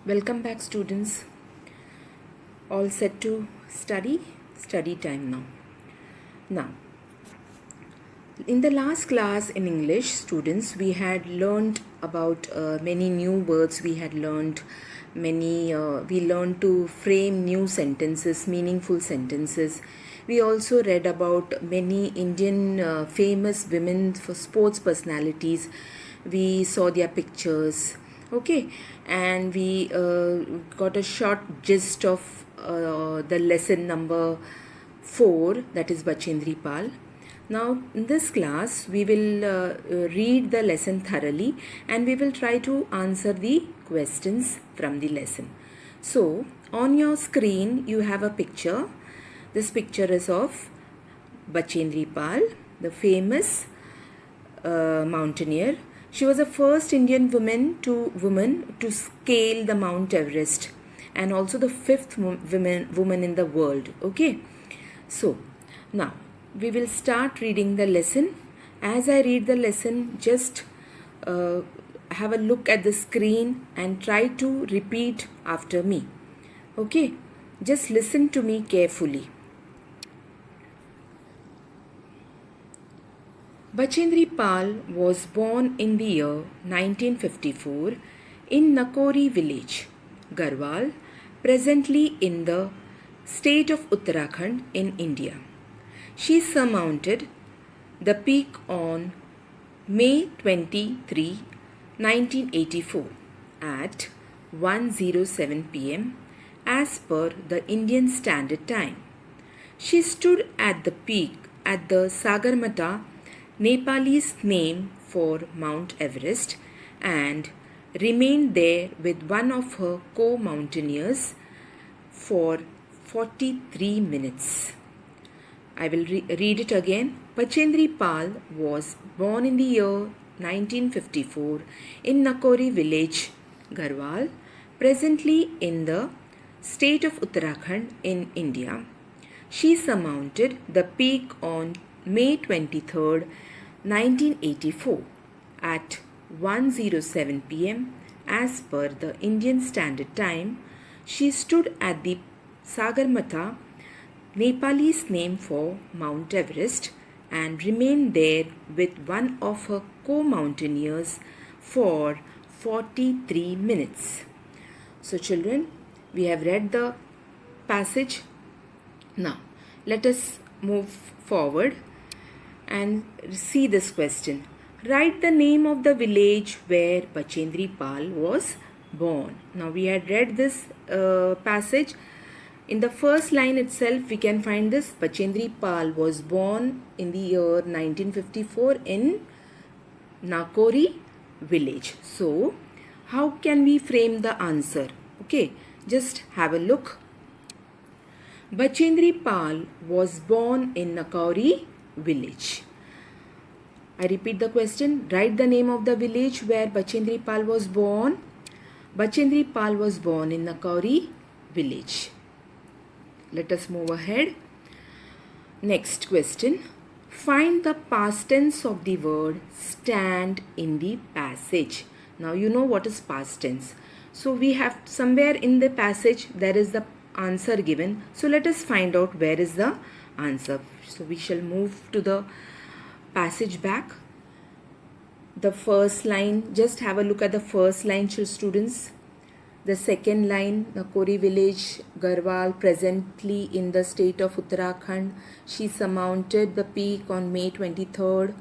Welcome back, students. All set to study? Study time now. Now, in the last class in English, students, we had learned about many new words. We had learned we learned to frame new sentences, meaningful sentences. We also read about many Indian famous women for sports personalities. We saw their pictures, okay, and we got a short gist of the lesson number 4, that is Bachendri Pal. Now, in this class, we will read the lesson thoroughly and we will try to answer the questions from the lesson. So, on your screen, you have a picture. This picture is of Bachendri Pal, the famous mountaineer. She was the first Indian woman to scale the Mount Everest and also the fifth woman in the world. Okay, so now we will start reading the lesson. As I read the lesson, just have a look at the screen and try to repeat after me. Okay, just listen to me carefully. Bachendri Pal was born in the year 1954 in Nakori village, Garhwal, presently in the state of Uttarakhand in India. She surmounted the peak on May 23, 1984 at 1:07 p.m. as per the Indian Standard Time. She stood at the peak at the Sagarmatha, Nepalese name for Mount Everest, and remained there with one of her co-mountaineers for 43 minutes. I will read it again. Bachendri Pal was born in the year 1954 in Nakori village, Garhwal, presently in the state of Uttarakhand in India. She surmounted the peak on May 23rd, 1984 at 1:07 p.m. as per the Indian Standard Time. She stood at the Sagarmatha, Nepalese name for Mount Everest, and remained there with one of her co-mountaineers for 43 minutes. So children, we have read the passage. Now, let us move forward and see this question. Write the name of the village where Bachendri Pal was born. Now, we had read this passage. In the first line itself, we can find this. Bachendri Pal was born in the year 1954 in Nakori village. So, how can we frame the answer? Okay, just have a look. Bachendri Pal was born in Nakori village. I repeat the question. Write the name of the village where Bachendri Pal was born. Bachendri Pal was born in Nakori village. Let us move ahead. Next question. Find the past tense of the word stand in the passage. Now you know what is past tense. So we have somewhere in the passage there is the answer given. So let us find out where is the answer. So we shall move to the passage back. The first line, just have a look at the first line, students. The second line, Nakori village, Garhwal, presently in the state of Uttarakhand. She surmounted the peak on May 23rd.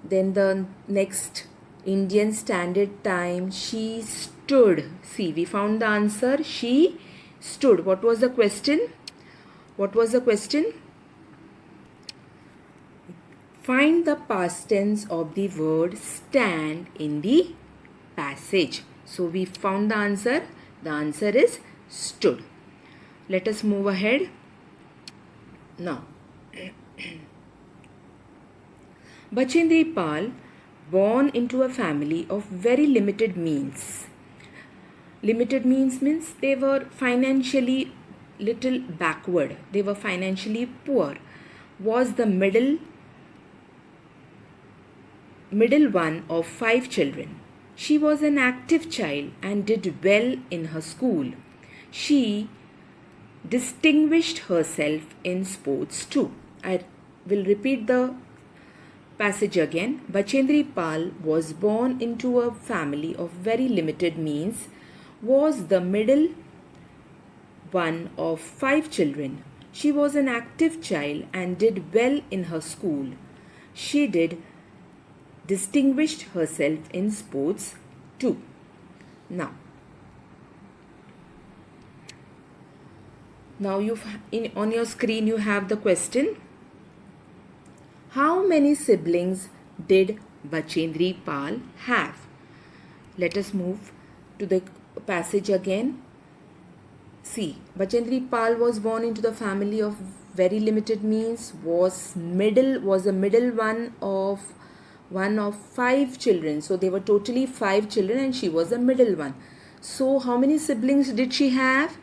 Then the next, Indian Standard Time, she stood. See, we found the answer. She stood. What was the question? What was the question? Find the past tense of the word stand in the passage. So we found the answer. The answer is stood. Let us move ahead. Now, Bachendri Pal, born into a family of very limited means. Limited means they were financially little backward. They were financially poor. Was the middle one of 5 children. She was an active child and did well in her school. She distinguished herself in sports too. I will repeat the passage again. Bachendri Pal was born into a family of very limited means, was the middle one of 5 children. She was an active child and did well in her school. She did distinguished herself in sports too. Now on your screen you have the question. How many siblings did Bachendri Pal have? Let us move to the passage again. See, Bachendri Pal was born into the family of very limited means, was a middle one of 5 children. So they were totally 5 children and she was the middle one. So how many siblings did she have?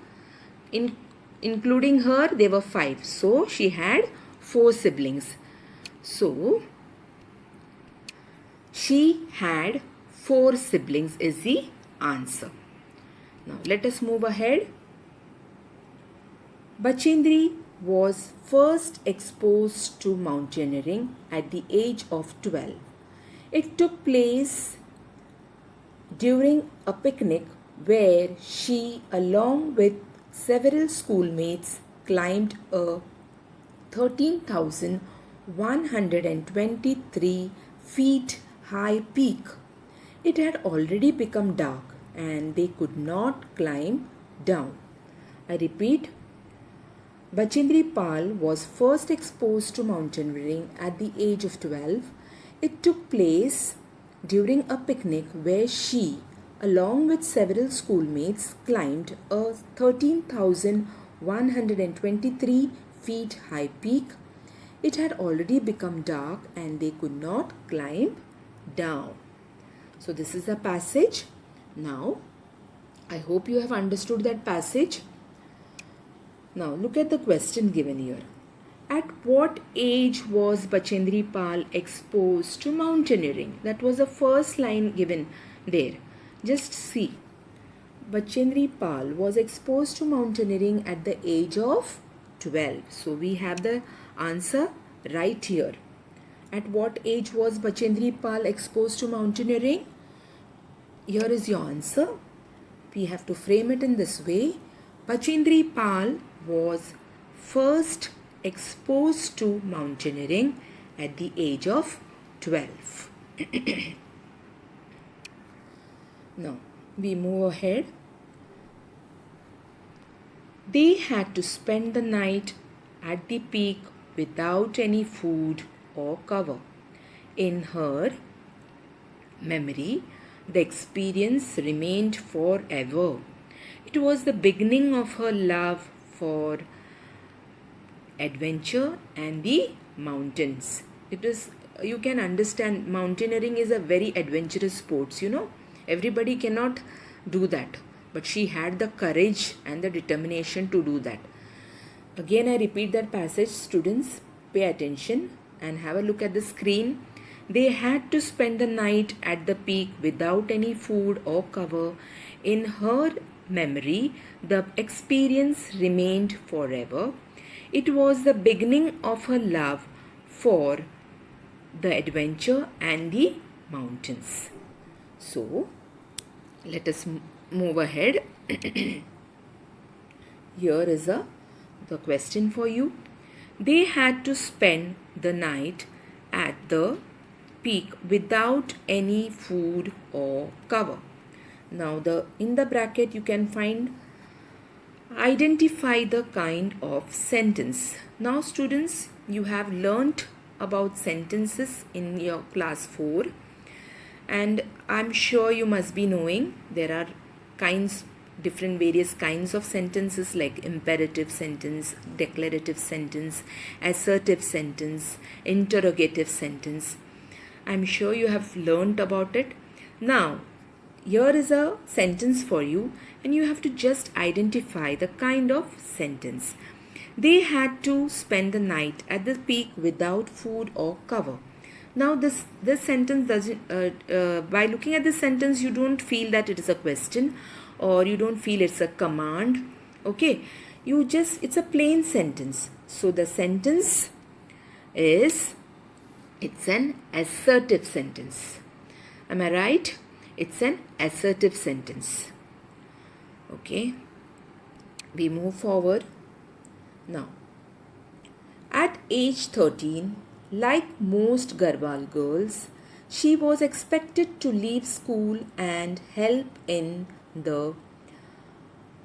Including her, they were 5. So she had 4 siblings. So she had 4 siblings is the answer. Now let us move ahead. Bachendri was first exposed to mountaineering at the age of 12. It took place during a picnic where she, along with several schoolmates, climbed a 13,123 feet high peak. It had already become dark and they could not climb down. I repeat, Bachendri Pal was first exposed to mountaineering at the age of 12. It took place during a picnic where she, along with several schoolmates, climbed a 13,123 feet high peak. It had already become dark and they could not climb down. So this is the passage. Now, I hope you have understood that passage. Now look at the question given here. At what age was Bachendri Pal exposed to mountaineering? That was the first line given there. Just see. Bachendri Pal was exposed to mountaineering at the age of 12. So we have the answer right here. At what age was Bachendri Pal exposed to mountaineering? Here is your answer. We have to frame it in this way. Bachendri Pal was first exposed to mountaineering at the age of 12. Now we move ahead. They had to spend the night at the peak without any food or cover. In her memory, the experience remained forever. It was the beginning of her love for adventure and the mountains. You can understand, mountaineering is a very adventurous sports, Everybody cannot do that. But she had the courage and the determination to do that. Again, I repeat that passage. Students, pay attention and have a look at the screen. They had to spend the night at the peak without any food or cover. In her memory, the experience remained forever. It was the beginning of her love for the adventure and the mountains. So, let us move ahead. Here is the question for you. They had to spend the night at the peak without any food or cover. Now in the bracket you can find identify the kind of sentence. Now students, you have learnt about sentences in your class 4 and I'm sure you must be knowing there are various kinds of sentences like imperative sentence, declarative sentence, assertive sentence, interrogative sentence. I'm sure you have learnt about it. Now, here is a sentence for you and you have to just identify the kind of sentence. They had to spend the night at the peak without food or cover. Now this sentence doesn't by looking at this sentence you don't feel that it is a question, or you don't feel it's a command. Okay, it's a plain sentence. So the sentence is, it's an assertive sentence. Am I right? It's an assertive sentence. Okay, we move forward now. At age 13, like most Garhwal girls, she was expected to leave school and help in the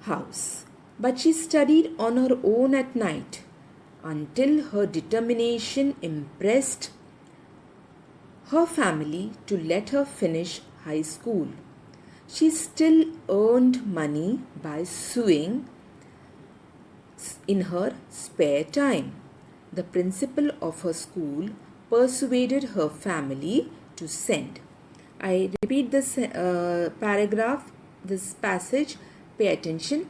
house. But she studied on her own at night until her determination impressed her family to let her finish high school. She still earned money by sewing in her spare time. The principal of her school persuaded her family to send. I repeat this paragraph, this passage, pay attention.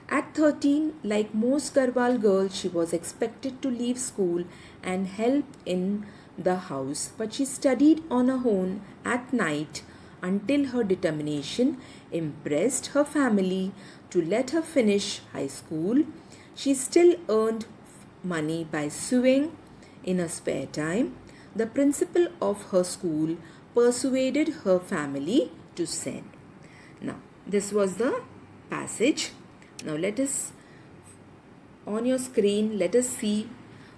At 13, like most Garhwal girls, she was expected to leave school and help in the house, but she studied on her own at night until her determination impressed her family to let her finish high school. She still earned money by sewing in her spare time. The principal of her school persuaded her family to send. Now, this was the passage. Now, let us, on your screen, let us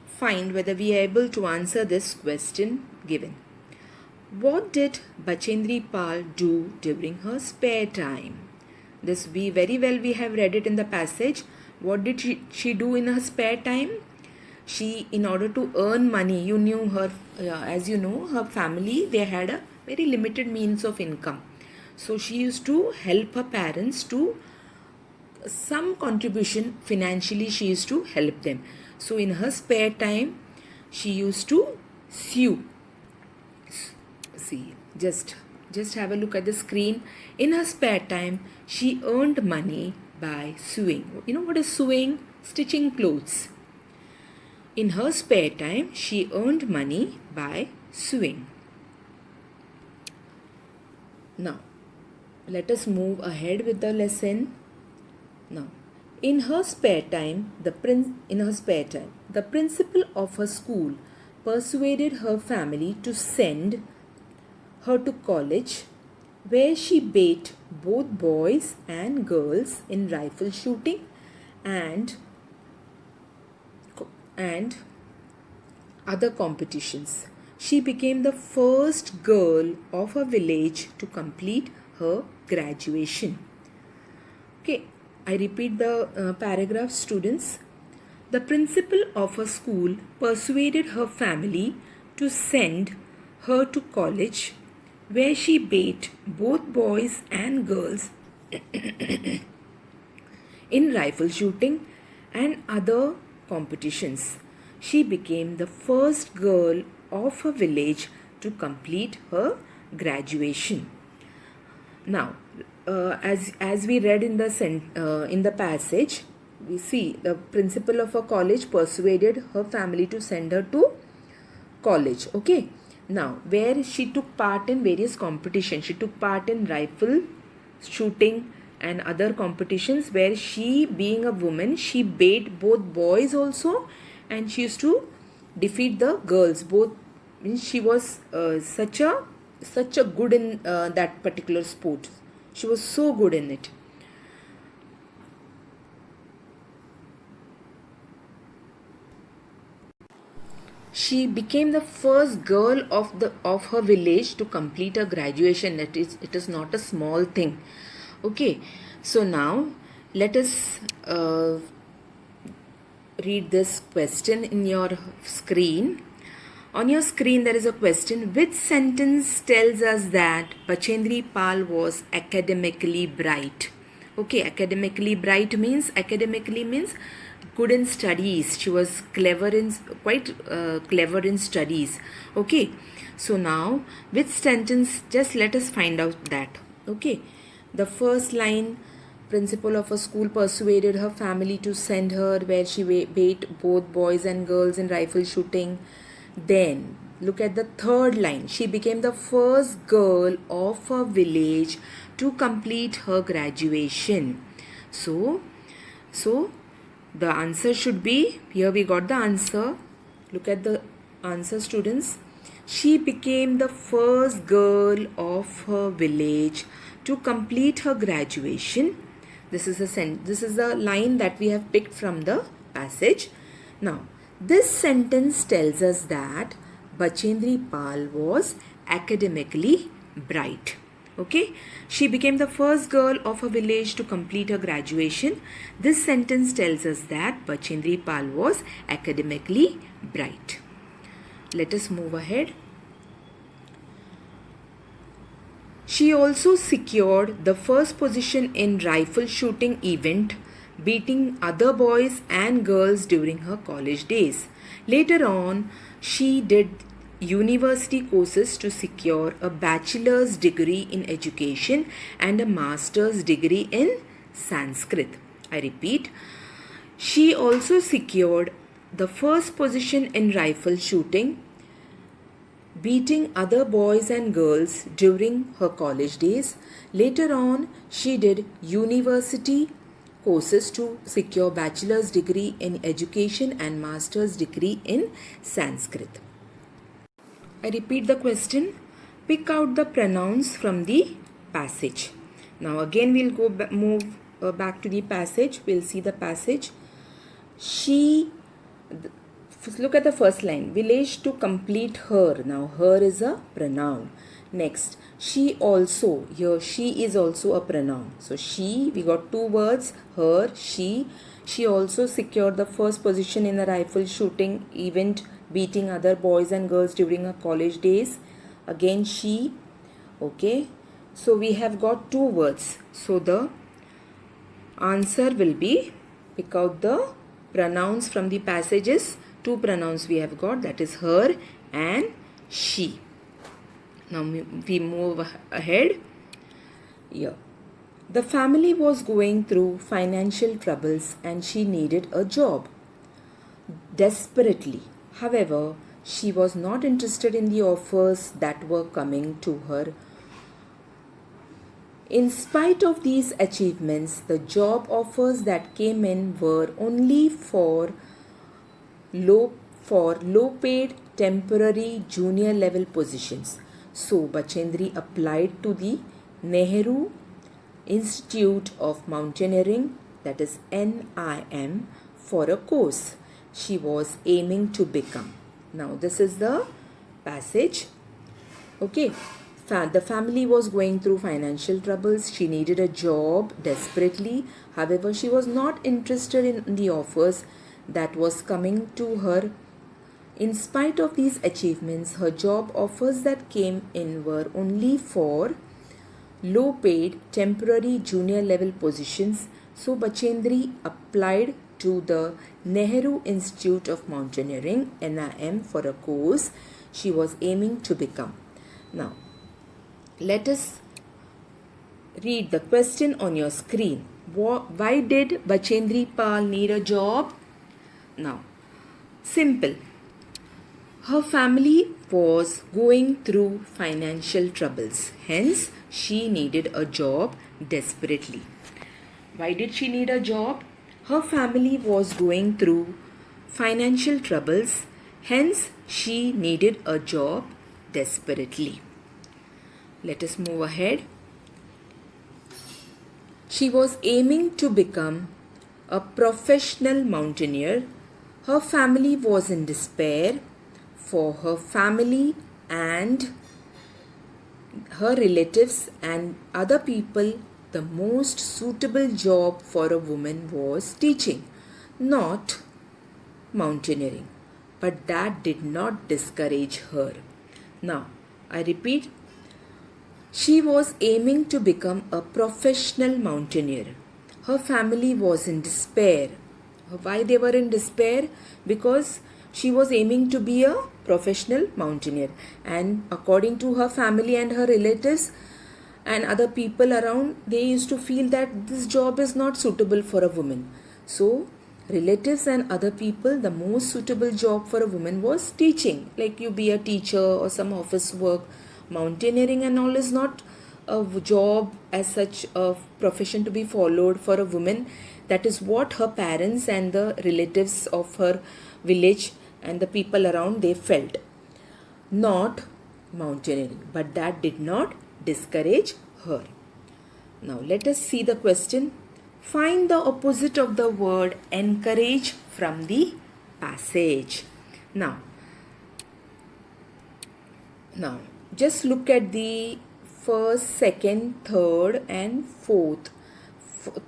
find whether we are able to answer this question given. What did Bachendri Pal do during her spare time? This we have read it in the passage. What did she do in her spare time? She, in order to earn money, you knew her, as you know, her family, they had a very limited means of income. So she used to help her parents to some contribution financially, she used to help them. So in her spare time, she used to sew. See, just have a look at the screen. In her spare time, she earned money by sewing. You know what is sewing? Stitching clothes. In her spare time, she earned money by sewing. Now, let us move ahead with the lesson. Now, in her spare time, the principal of her school persuaded her family to send her to college, where she beat both boys and girls in rifle shooting and other competitions. She became the first girl of her village to complete her graduation. Okay, I repeat the paragraph, students. The principal of her school persuaded her family to send her to college, where she beat both boys and girls in rifle shooting and other competitions. She became the first girl of her village to complete her graduation. Now, as we read in the passage, we see the principal of a college persuaded her family to send her to college. Okay. Now, where she took part in various competitions. She took part in rifle shooting and other competitions, where she, being a woman, she beat both boys also, and she used to defeat the girls. Both, means she was such a good in that particular sport. She was so good in it. She became the first girl of her village to complete her graduation. It is not a small thing. Okay, so now let us read this question in your screen. On your screen there is a question. Which sentence tells us that Bachendri Pal was academically bright? Okay, academically bright means good in studies. She was quite clever in studies. Okay, so now which sentence, just let us find out that. Okay, the first line, principal of a school persuaded her family to send her, where she beat both boys and girls in rifle shooting. Then look at the third line. She became the first girl of her village to complete her graduation. So the answer should be, here we got the answer. Look at the answer, students. She became the first girl of her village to complete her graduation. This is the line that we have picked from the passage. Now, this sentence tells us that Bachendri Pal was academically bright. Okay, she became the first girl of her village to complete her graduation. This sentence tells us that Bachendri Pal was academically bright. Let us move ahead. She also secured the first position in rifle shooting event, beating other boys and girls during her college days. Later on, she did university courses to secure a bachelor's degree in education and a master's degree in Sanskrit. I repeat, she also secured the first position in rifle shooting, beating other boys and girls during her college days. Later on, she did university courses to secure bachelor's degree in education and master's degree in Sanskrit. I repeat the question. Pick out the pronouns from the passage. Now again we'll move back to the passage. We'll see the passage. Look at the first line. Village to complete her. Now her is a pronoun. Next, she also. Here she is also a pronoun. So she, we got two words. Her, she. She also secured the first position in the rifle shooting event, beating other boys and girls during her college days. Again she. Okay. So we have got two words. So the answer will be, pick out the pronouns from the passages. Two pronouns we have got, that is her and she. Now we move ahead. Here. The family was going through financial troubles and she needed a job desperately. However, she was not interested in the offers that were coming to her. In spite of these achievements, the job offers that came in were only for low paid temporary junior level positions. So Bachendri applied to the Nehru Institute of Mountaineering, that is NIM, for a course she was aiming to become. Now this is the passage. Okay, the family was going through financial troubles. She needed a job desperately. However, she was not interested in the offers that was coming to her. In spite of these achievements, her job offers that came in were only for low paid temporary junior level positions. So Bachendri applied to the Nehru Institute of Mountaineering NIM for a course she was aiming to become. Now let us read the question on your screen. Why did Bachendri Pal need a job? Now, simple. Her family was going through financial troubles. Hence, she needed a job desperately. Why did she need a job? Her family was going through financial troubles. Hence, she needed a job desperately. Let us move ahead. She was aiming to become a professional mountaineer. Her family was in despair. For her family and her relatives and other people, the most suitable job for a woman was teaching, not mountaineering. But that did not discourage her. Now, I repeat, she was aiming to become a professional mountaineer. Her family was in despair. Why they were in despair? Because she was aiming to be a professional mountaineer, and according to her family and her relatives and other people around, they used to feel that this job is not suitable for a woman. So relatives and other people, the most suitable job for a woman was teaching. Like you be a teacher or some office work. Mountaineering and all is not a job as such, a profession to be followed for a woman. That is what her parents and the relatives of her village and the people around, they felt. Not mountaineering, but that did not discourage her. Now let us see the question. Find the opposite of the word encourage from the passage. Now just look at the first, second, third and fourth.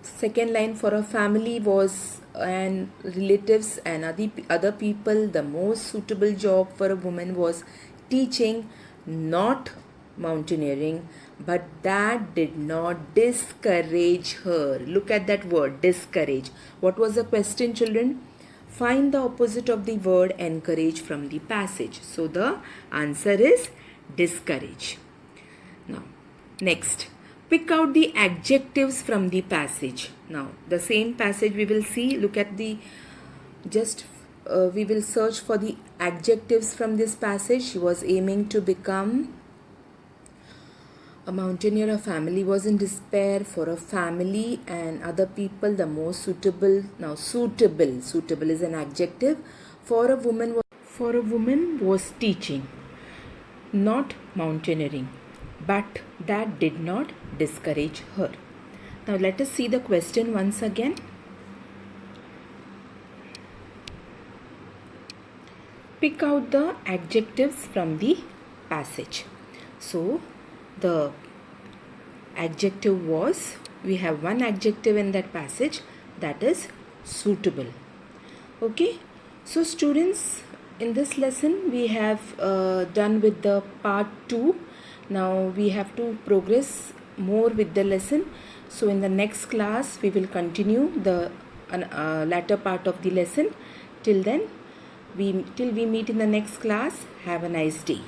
Second line, for a family was and relatives and other people, the most suitable job for a woman was teaching, not mountaineering, but that did not discourage her. Look at that word, discourage. What was the question, children? Find the opposite of the word encourage from the passage. So the answer is discourage. Now next, pick out the adjectives from the passage. Now the same passage we will see. Look at the we will search for the adjectives from this passage. She was aiming to become a mountaineer. A family was in despair. For a family and other people, the most suitable. Now suitable is an adjective. For a woman was teaching, not mountaineering, but that did not discourage her. Now let us see the question once again. Pick out the adjectives from the passage. So the adjective was, we have one adjective in that passage, that is suitable. Okay, so students, in this lesson we have done with the part 2. Now we have to progress more with the lesson. So in the next class we will continue the latter part of the lesson. Till then, till we meet in the next class, have a nice day.